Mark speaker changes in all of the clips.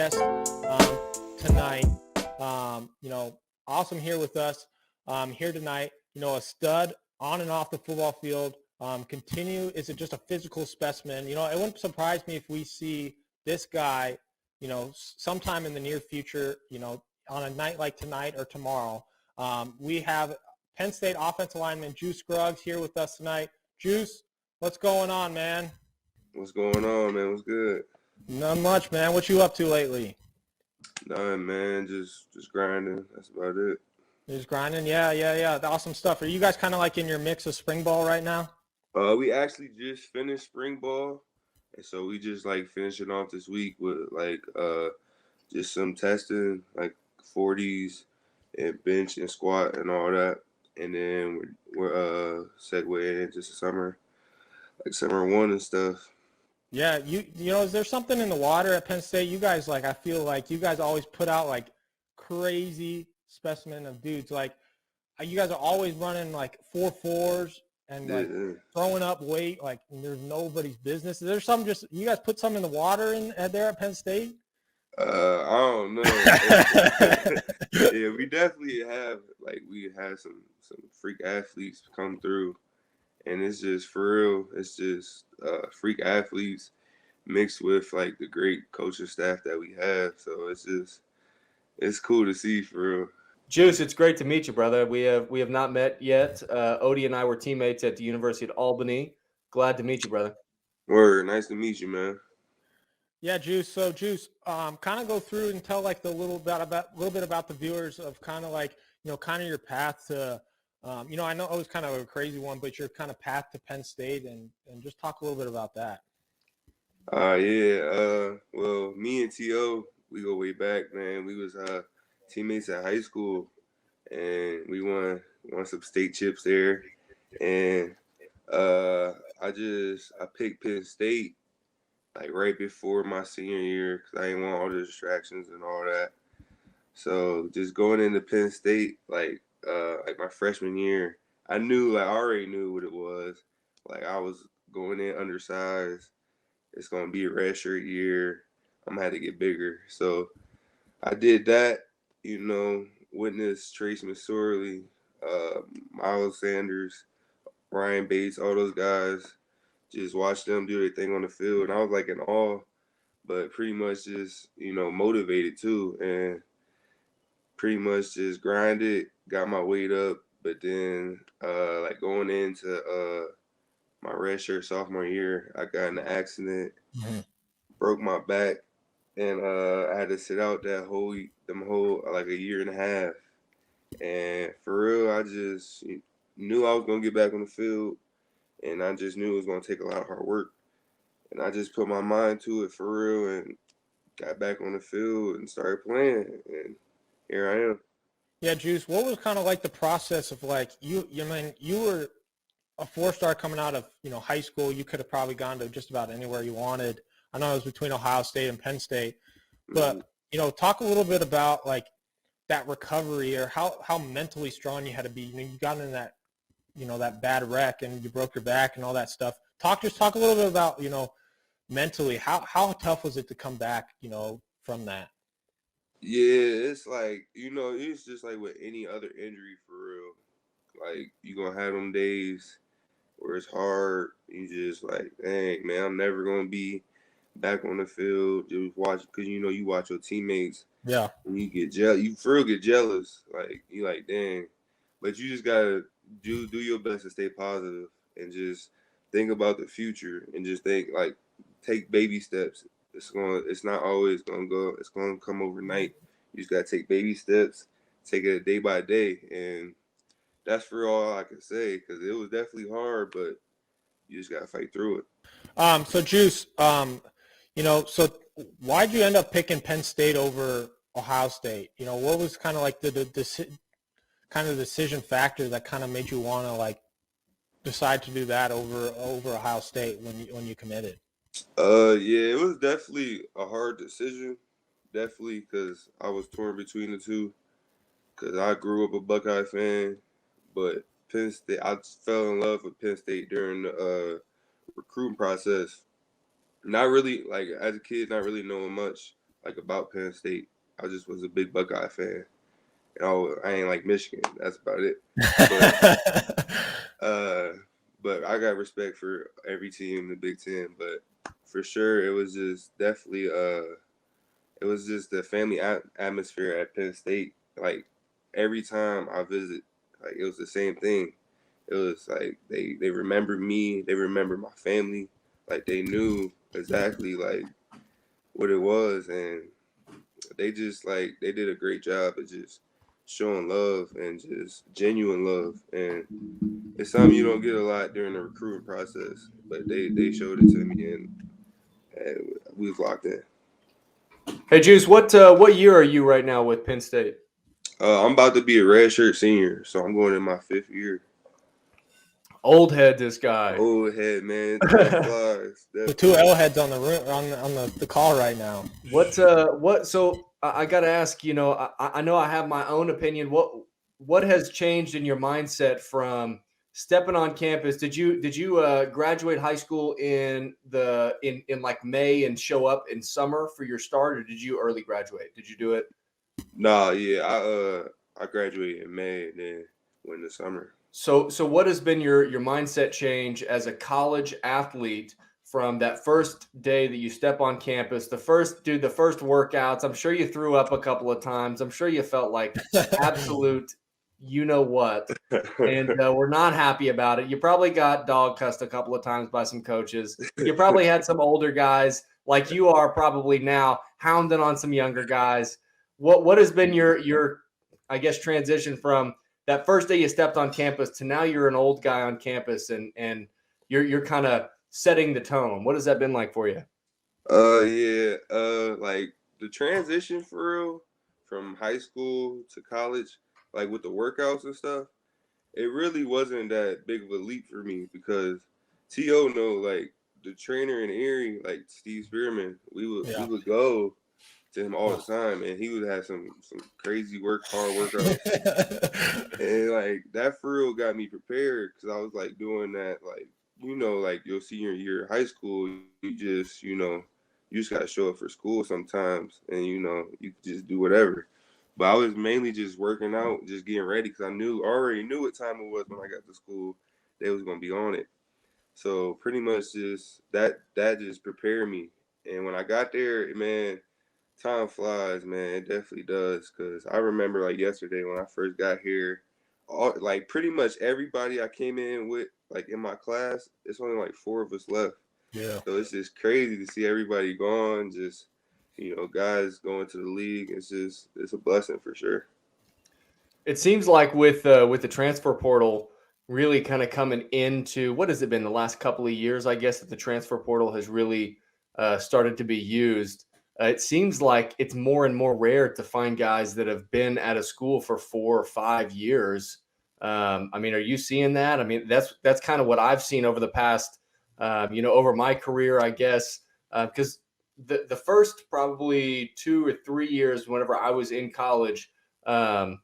Speaker 1: guest tonight. Awesome here with us here tonight. A stud on and off the football field. Is it just a physical specimen? It wouldn't surprise me if we see this guy, sometime in the near future, on a night like tonight or tomorrow. We have Penn State offensive lineman Juice Scruggs here with us tonight. Juice, what's going on, man?
Speaker 2: What's going on, man? What's good?
Speaker 1: Not much, man. What you up to lately?
Speaker 2: Nothing, man. Just grinding. That's about it.
Speaker 1: Just grinding? Yeah. Awesome stuff. Are you guys kind of like in your mix of spring ball right now?
Speaker 2: We actually just finished spring ball, and so we just finishing off this week with just some testing, like 40s and bench and squat and all that, and then we're segueing into summer, like summer one and stuff.
Speaker 1: Yeah, is there something in the water at Penn State? You guys, I feel like you guys always put out crazy specimen of dudes. You guys are always running 4.4s and throwing up weight there's nobody's business. Is there some you guys put some in the water there at Penn State?
Speaker 2: I don't know. Yeah, we definitely have we had some freak athletes come through. And it's just for real. It's just freak athletes mixed with the great coaching staff that we have. So it's cool to see for real.
Speaker 3: Juice, it's great to meet you, brother. We have not met yet. Odie and I were teammates at the University of Albany. Glad to meet you, brother.
Speaker 2: Word, nice to meet you, man.
Speaker 1: Yeah, Juice. So Juice, kind of go through and tell a little bit about the viewers of kind of your path to. I know it was kind of a crazy one, but your kind of path to Penn State and just talk a little bit about that.
Speaker 2: Well, me and T.O., we go way back, man. We was teammates at high school, and we won some state chips there. And I picked Penn State right before my senior year because I didn't want all the distractions and all that. So just going into Penn State, my freshman year, I already knew what it was. I was going in undersized. It's going to be a redshirt year. I'm going to have to get bigger. So I did that, witnessed Trace McSorley, Miles Sanders, Ryan Bates, all those guys. Just watched them do their thing on the field. And I was in awe, but pretty much just, motivated too. And pretty much just grinded, got my weight up, but then going into my redshirt sophomore year, I got in an accident, broke my back, and I had to sit out a year and a half. And for real, I just knew I was gonna get back on the field, and I just knew it was gonna take a lot of hard work. And I just put my mind to it for real and got back on the field and started playing. And here I am.
Speaker 1: Yeah, Juice, what was kind of the process of you were a 4-star coming out of, high school. You could have probably gone to just about anywhere you wanted. I know it was between Ohio State and Penn State. But, talk a little bit about that recovery or how mentally strong you had to be. You got in that, that bad wreck and you broke your back and all that stuff. Talk a little bit about, mentally, how tough was it to come back, from that?
Speaker 2: Yeah, it's it's just with any other injury for real. You're going to have them days where it's hard. You just dang, man, I'm never going to be back on the field. Just watch, because, you watch your teammates.
Speaker 1: Yeah.
Speaker 2: And you get jealous. You for real get jealous. You dang. But you just got to do your best to stay positive and just think about the future and just think, take baby steps. It's not always gonna go. It's gonna come overnight. You just gotta take baby steps, take it day by day, and that's for all I can say because it was definitely hard, but you just gotta fight through it.
Speaker 1: So Juice, so why'd you end up picking Penn State over Ohio State? What was kind of the decision factor that kind of made you want to decide to do that over Ohio State when you committed?
Speaker 2: Yeah, it was definitely a hard decision. Definitely because I was torn between the two. Because I grew up a Buckeye fan, but Penn State, I fell in love with Penn State during the recruiting process. Not really, as a kid, not really knowing much like about Penn State. I just was a big Buckeye fan. And I ain't like Michigan. That's about it. But I got respect for every team in the Big Ten. But for sure, it was just definitely it was just the family atmosphere at Penn State. Like every time I visit, like it was the same thing. It was like they remembered me, they remembered my family, like they knew exactly like what it was, and they just like they did a great job of just showing love and just genuine love, and it's something you don't get a lot during the recruiting process, but they showed it to me, and we was locked in.
Speaker 3: Hey, Juice, what year are you right now with Penn State?
Speaker 2: I'm about to be a redshirt senior, so I'm going in my 5th year.
Speaker 3: Old head, this guy.
Speaker 2: Old head, man. Time flies.
Speaker 1: The 2 L heads on the room on the call right now.
Speaker 3: What? So I got to ask. You know, I know I have my own opinion. What has changed in your mindset from stepping on campus? Did you graduate high school in like May and show up in summer for your start, or did you early graduate? Did you do it?
Speaker 2: Nah, yeah. I graduated in May and then went in the summer.
Speaker 3: So what has been your mindset change as a college athlete from that first day that you step on campus, the first workouts? I'm sure you threw up a couple of times. I'm sure you felt like absolute, you know what, and we're not happy about it. You probably got dog cussed a couple of times by some coaches. You probably had some older guys like you are probably now hounding on some younger guys. What has been your I guess transition from that first day you stepped on campus to now you're an old guy on campus and you're kind of setting the tone? What has that been like for you?
Speaker 2: Yeah. Like the transition for real from high school to college, like with the workouts and stuff, it really wasn't that big of a leap for me because T.O. know like the trainer in Erie, like Steve Spearman, we would go to him all the time, and he would have some crazy hard workouts, and like that for real got me prepared because I was like doing that like like your senior year of high school, you just gotta show up for school sometimes, and you can just do whatever. But I was mainly just working out, just getting ready because already knew what time it was when I got to school. They was gonna be on it, so pretty much just that just prepared me. And when I got there, man, time flies, man. It definitely does. Cause I remember like yesterday when I first got here, like pretty much everybody I came in with, like in my class, it's only like 4 of us left.
Speaker 1: Yeah.
Speaker 2: So it's just crazy to see everybody gone. Just guys going to the league. It's a blessing for sure.
Speaker 3: It seems like with the transfer portal really kind of coming into, what has it been, the last couple of years, I guess, that the transfer portal has really started to be used. It seems like it's more and more rare to find guys that have been at a school for 4 or 5 years. I mean, are you seeing that? I mean, that's kind of what I've seen over the past, over my career, I guess, because the first probably 2 or 3 years, whenever I was in college, the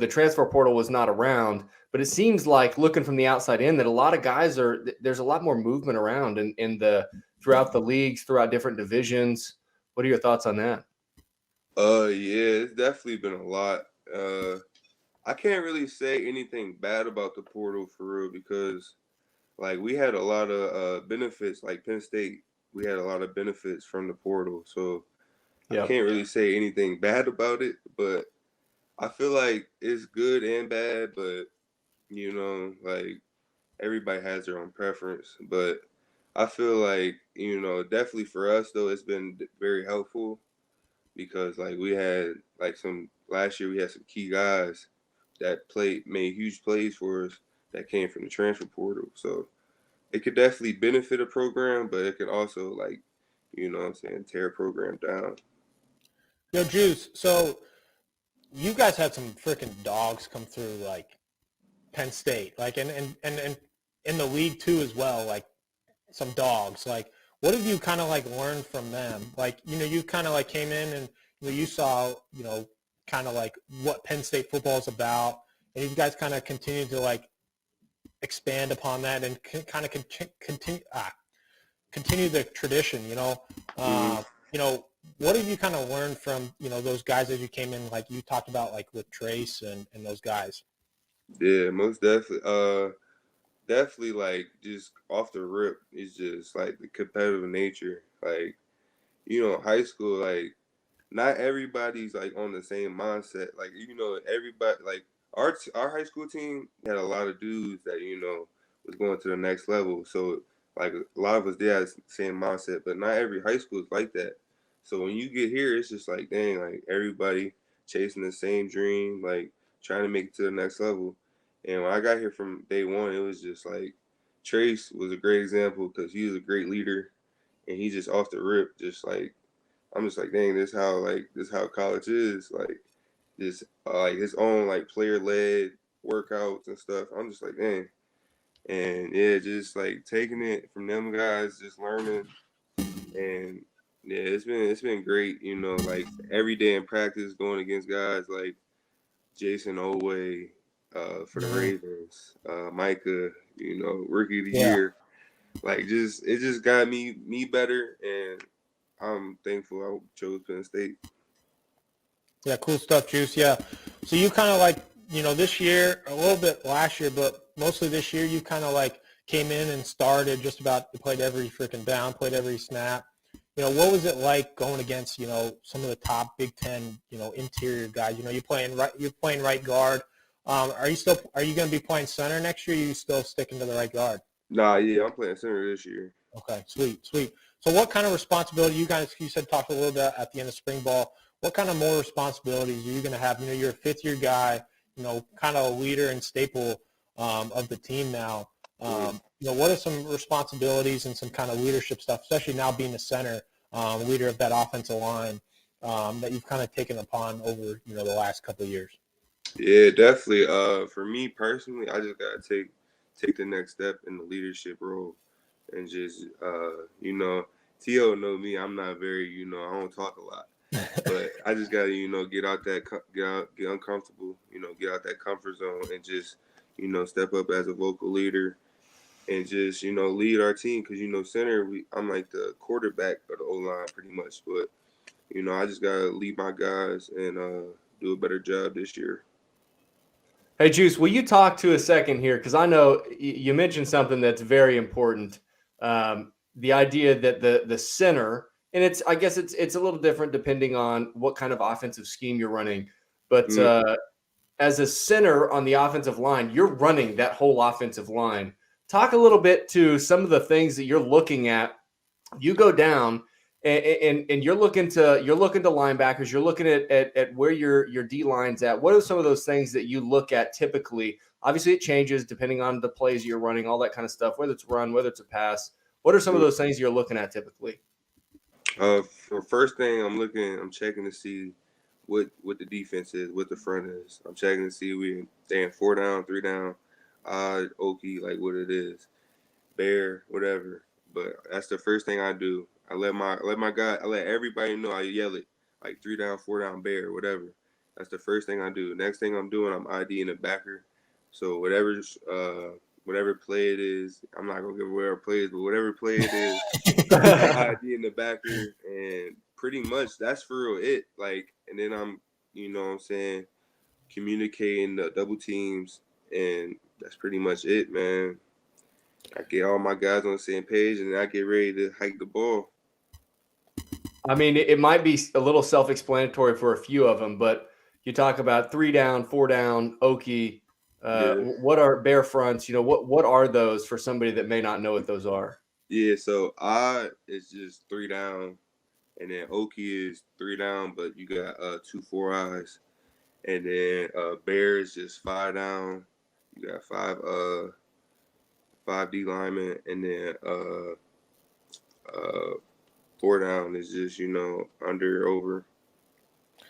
Speaker 3: transfer portal was not around, but it seems like looking from the outside in that a lot of guys there's a lot more movement around throughout the leagues, throughout different divisions. What are your thoughts on that?
Speaker 2: Yeah, it's definitely been a lot. I can't really say anything bad about the portal for real because like we had a lot of benefits. Like Penn State, we had a lot of benefits from the portal, so I can't really say anything bad about it. But I feel like it's good and bad, but like everybody has their own preference. But I feel like definitely for us though, it's been very helpful because like we had like some last year we had some key guys that made huge plays for us that came from the transfer portal. So it could definitely benefit a program, but it could also like, what I'm saying, tear a program down.
Speaker 1: Yo, Juice, so you guys had some freaking dogs come through like Penn State, like and in the league too as well, like some dogs. Like what have you kind of like learned from them? Like, you kind of like came in and you saw, kind of like what Penn State football is about, and you guys kind of continue to like expand upon that and continue the tradition. what have you kind of learned from, those guys as you came in, like you talked about, like with Trace and those guys?
Speaker 2: Yeah, most definitely. Definitely like just off the rip, it's just like the competitive nature. Like, high school, like not everybody's like on the same mindset. Like, everybody like our high school team had a lot of dudes that, was going to the next level. So like a lot of us did have the same mindset, but not every high school is like that. So when you get here, it's just like, dang, like everybody chasing the same dream, like trying to make it to the next level. And when I got here from day one, it was just like Trace was a great example because he was a great leader, and he just off the rip, just like I'm just like, dang, this how college is, like just like his own like player led workouts and stuff. I'm just like, dang, and yeah, just like taking it from them guys, just learning, and yeah, it's been great, like every day in practice going against guys like Jason Oway, for the
Speaker 1: Mhm.
Speaker 2: Ravens, Micah, rookie of the
Speaker 1: Yeah.
Speaker 2: year. Like it just got me better, and I'm thankful I chose Penn State.
Speaker 1: Yeah, cool stuff, Juice. Yeah. So you kind of like, this year, a little bit last year, but mostly this year, you kind of like came in and started just about, played every freaking down, played every snap. What was it like going against, some of the top Big Ten, interior guys? You're playing right guard. Are you going to be playing center next year? Or are you still sticking to the right guard?
Speaker 2: Nah, yeah, I'm playing center this year.
Speaker 1: Okay, sweet, sweet. So what kind of responsibility you said talked a little bit at the end of spring ball. What kind of more responsibilities are you going to have? You're a fifth-year guy, kind of a leader and staple of the team now.
Speaker 2: Mm.
Speaker 1: What are some responsibilities and some kind of leadership stuff, especially now being the center, leader of that offensive line, that you've kind of taken upon over, the last couple of years?
Speaker 2: Yeah, definitely. For me personally, I just gotta take the next step in the leadership role, and just T.O. know me. I'm not very, I don't talk a lot, but I just gotta, get out that get uncomfortable, get out that comfort zone, and just, step up as a vocal leader, and just, lead our team. Because, center, I'm like the quarterback of the O line pretty much, but I just gotta lead my guys and do a better job this year.
Speaker 3: Hey, Juice, will you talk to a second here? Because I know you mentioned something that's very important. The idea that the center, and I guess it's a little different depending on what kind of offensive scheme you're running. But
Speaker 2: Mm.
Speaker 3: as a center on the offensive line, you're running that whole offensive line. Talk a little bit to some of the things that you're looking at. You go down and you're looking to linebackers, you're looking at where your D line's at. What are some of those things that you look at typically? Obviously, it changes depending on the plays you're running, all that kind of stuff, whether it's run, whether it's a pass. What are some of those things you're looking at typically?
Speaker 2: For first thing, I'm checking to see what the defense is, what the front is. I'm checking to see they in 4 down, 3 down, odd, okie, like what it is, bear, whatever. But that's the first thing I do. I let everybody know. I yell it like 3 down, 4 down, bear, whatever. That's the first thing I do. Next thing I'm doing, I'm IDing the backer. So whatever play it is, I'm not gonna give away our plays, but whatever play it is, I'm ID in the backer, and pretty much that's for real it. Like, and then I'm, what I'm saying, communicating the double teams, and that's pretty much it, man. I get all my guys on the same page, and then I get ready to hike the ball.
Speaker 3: I mean, it might be a little self-explanatory for a few of them, but you talk about 3 down, 4 down, Okie.
Speaker 2: Yeah,
Speaker 3: What are bear fronts? What are those for somebody that may not know what those are?
Speaker 2: yeah. So odd is just 3 down, and then Okie is 3 down, but you got 2 4 eyes, and then bear is just 5 down. You got five D linemen, and then 4 down is just under over.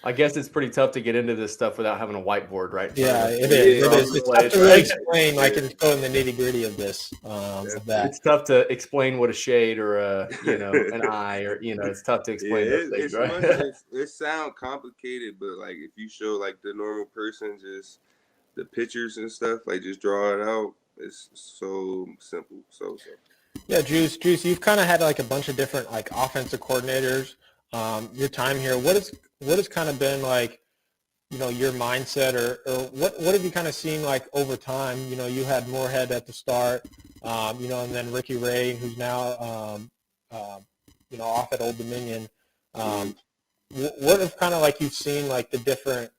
Speaker 3: I guess it's pretty tough to get into this stuff without having a whiteboard right in front
Speaker 1: Yeah,
Speaker 3: of us.
Speaker 1: it is. It is.
Speaker 3: The
Speaker 1: It's tough
Speaker 3: plays,
Speaker 1: to really
Speaker 3: right?
Speaker 1: explain, like, and go in the nitty-gritty of this, of that.
Speaker 3: It's tough to explain what a shade or an eye or it's tough to
Speaker 2: Yeah,
Speaker 3: explain those things,
Speaker 2: it's
Speaker 3: right?
Speaker 2: much. It sound complicated, but like if you show like the normal person just the pictures and stuff, like just draw it out. It's so simple. So.
Speaker 1: Yeah, Juice, you've kind of had like a bunch of different like offensive coordinators your time here, what has kind of been like, your mindset or what have you kind of seen like over time? You had Moorhead at the start, and then Ricky Ray, who's now, off at Old Dominion. What have kind of like you've seen like the different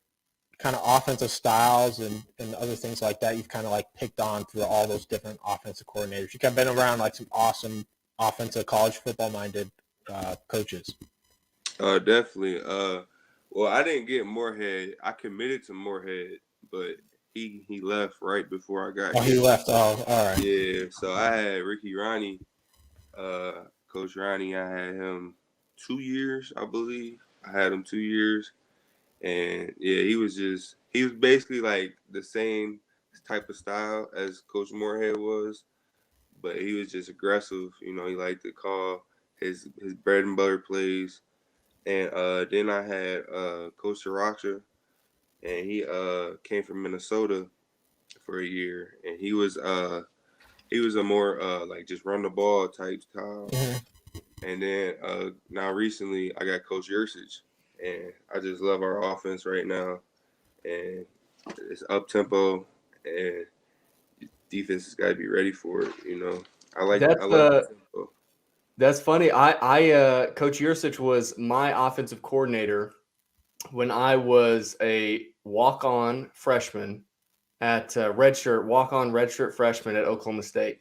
Speaker 1: kind of offensive styles and other things like that you've kind of like picked on through all those different offensive coordinators? You've been around like some awesome offensive college football minded coaches.
Speaker 2: Definitely. Well, I didn't get Moorhead. I committed to Moorhead, but he left right before I got
Speaker 1: Oh,
Speaker 2: here.
Speaker 1: he left. Oh, all right.
Speaker 2: Yeah, so I had Ricky Ronnie, Coach Ronnie. I had him 2 years, I believe. I had him 2 years, and yeah, he was basically like the same type of style as Coach Moorhead was, but he was just aggressive. He liked to call his bread and butter plays. And then I had Coach Sriracha, and he came from Minnesota for a year, and he was a more like just run the ball type style.
Speaker 1: Mm-hmm.
Speaker 2: And then now recently I got Coach Yursich, and I just love our offense right now, and it's up tempo, and defense has got to be ready for it. I like the tempo.
Speaker 3: That's funny. I Coach Yursich was my offensive coordinator when I was a walk-on freshman at walk-on redshirt freshman at Oklahoma State.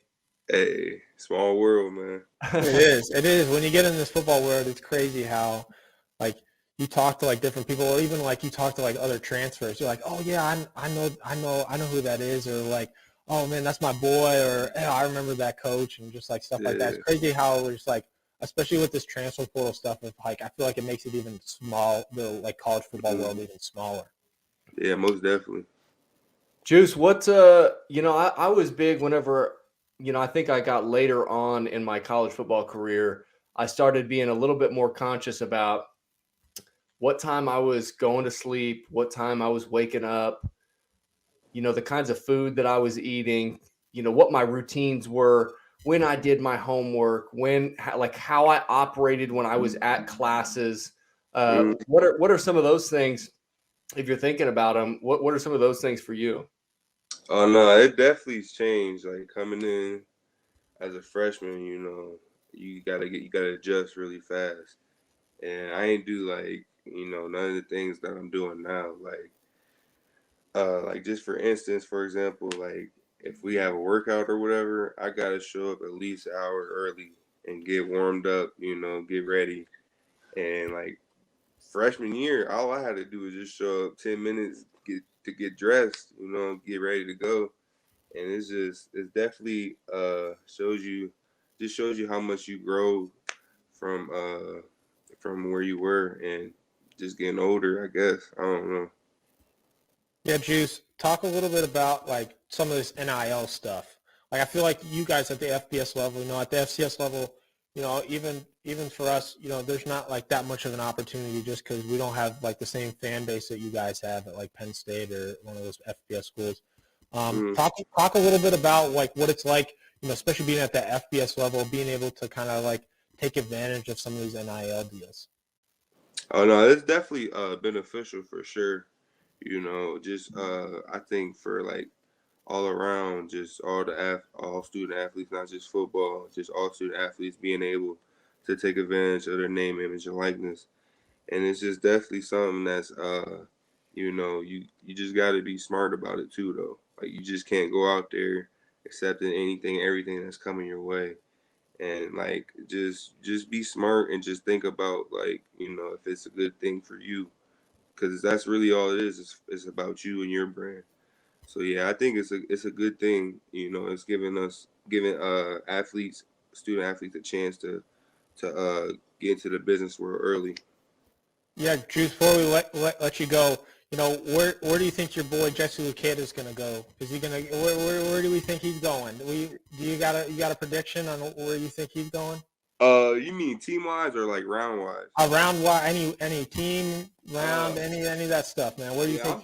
Speaker 2: Hey, small world, man.
Speaker 1: It is. When you get in this football world, it's crazy how, like, you talk to like different people, or even like you talk to like other transfers. You're like, oh yeah, I know who that is, or like, oh man, that's my boy, or hey, I remember that coach, and just like stuff like that. It's crazy how we're just like, especially with this transfer portal stuff. Of like, I feel like it makes it even the like college football world even smaller.
Speaker 2: Yeah, most definitely.
Speaker 3: Juice, what I was big whenever. I think I got later on in my college football career, I started being a little bit more conscious about what time I was going to sleep, what time I was waking up, the kinds of food that I was eating, what my routines were, when I did my homework, how I operated when I was at classes. What are some of those things, if you're thinking about them, what are some of those things for you?
Speaker 2: Oh no, it definitely changed. Like coming in as a freshman, you gotta adjust really fast. And I ain't do like, none of the things that I'm doing now. Like just for instance, for example, like if we have a workout or whatever, I gotta show up at least an hour early and get warmed up, get ready. And like freshman year, all I had to do was just show up 10 minutes get dressed, get ready to go. And it's definitely shows you how much you grow from where you were and just getting older, I guess. I don't know.
Speaker 1: Yeah, Juice, talk a little bit about like some of this NIL stuff. Like I feel like you guys at the FBS level, at the FCS level, even for us, there's not like that much of an opportunity just because we don't have like the same fan base that you guys have at like Penn State or one of those FBS schools. Talk a little bit about like what it's like, especially being at the FBS level, being able to kind of like take advantage of some of these NIL deals.
Speaker 2: Oh no, it's definitely beneficial for sure. Just I think for like all around, just all student athletes, not just football, just all student athletes being able to take advantage of their name, image, and likeness. And it's just definitely something that's you just got to be smart about it too, though. Like you just can't go out there accepting everything that's coming your way, and like just be smart and just think about like if it's a good thing for you, because that's really all it is. It's about you and your brand. So yeah, I think it's a good thing. It's giving student athletes a chance to get into the business world early.
Speaker 1: Yeah, Juice, before we let you go, where do you think your boy Jesse Luketa is going to go? Is he going to where do we think he's going? You got a prediction on where you think he's going?
Speaker 2: You mean team wise or like round wise?
Speaker 1: Round wise, any team round, any of that stuff, man. Where do you think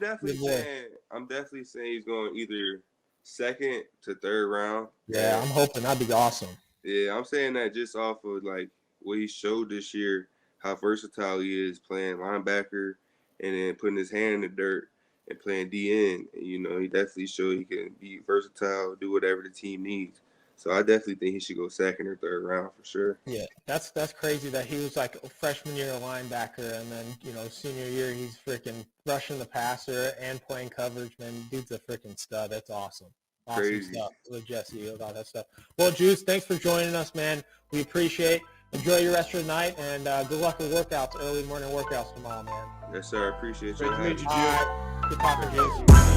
Speaker 2: I'm definitely saying he's going either second to third round.
Speaker 1: Yeah, I'm hoping that'd be awesome.
Speaker 2: Yeah, I'm saying that just off of like what he showed this year, how versatile he is playing linebacker and then putting his hand in the dirt and playing DN. And, you know, he definitely showed he can be versatile, do whatever the team needs. So I definitely think he should go second or third round for sure.
Speaker 1: Yeah, that's crazy that he was like a freshman year linebacker, and then, you know, senior year he's freaking rushing the passer and playing coverage. Man, dude's a freaking stud. That's awesome. Awesome
Speaker 2: Crazy.
Speaker 1: stuff with Jesse about that stuff. Well, Juice, thanks for joining us, man. We appreciate. Enjoy your rest of the night, and good luck with workouts, early morning workouts tomorrow, man.
Speaker 2: Yes, sir. I appreciate you.
Speaker 3: Great to meet you, Juice.
Speaker 1: All right. Good talking, Juice.